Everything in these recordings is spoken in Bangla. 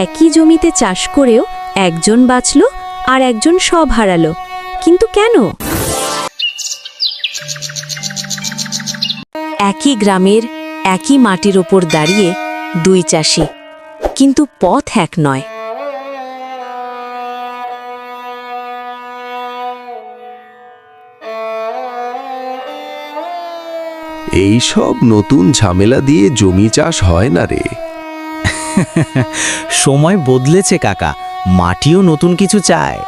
একই জমিতে চাষ করেও একজন বাঁচল আর একজন সব হারালো, কিন্তু কেন? একই গ্রামের একই মাটির ওপর দাঁড়িয়ে দুই চাষি, কিন্তু পথ এক নয়। এই সব নতুন ঝামেলা দিয়ে জমি চাষ হয় না রে। সময় বদলেছে কাকা, মাটিও নতুন কিছু চায়।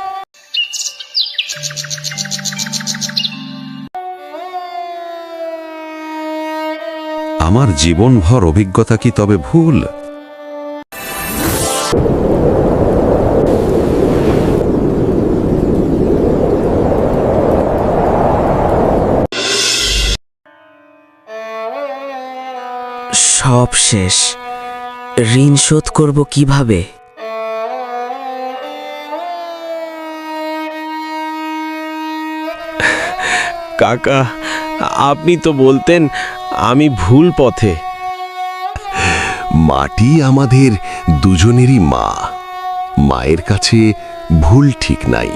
আমার জীবনভর অভিজ্ঞতা কি তবে ভুল? সব শেষ, ঋণ শোধ করব কিভাবে? কাকা, আপনি তো বলতেন আমি ভুল পথে। মাটি আমাদের দুজনেরই মা, মায়ের কাছে ভুল ঠিক নাই।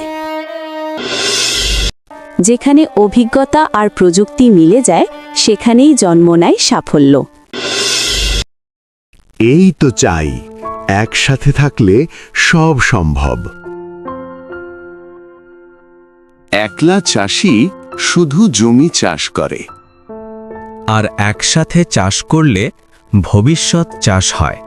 যেখানে অভিজ্ঞতা আর প্রযুক্তি মিলে যায়, সেখানেই জন্ম নেয় সাফল্য। এই তো চাই, একসাথে থাকলে সব সম্ভব। একলা চাষি শুধু জমি চাষ করে, আর একসাথে চাষ করলে ভবিষ্যৎ চাষ হয়।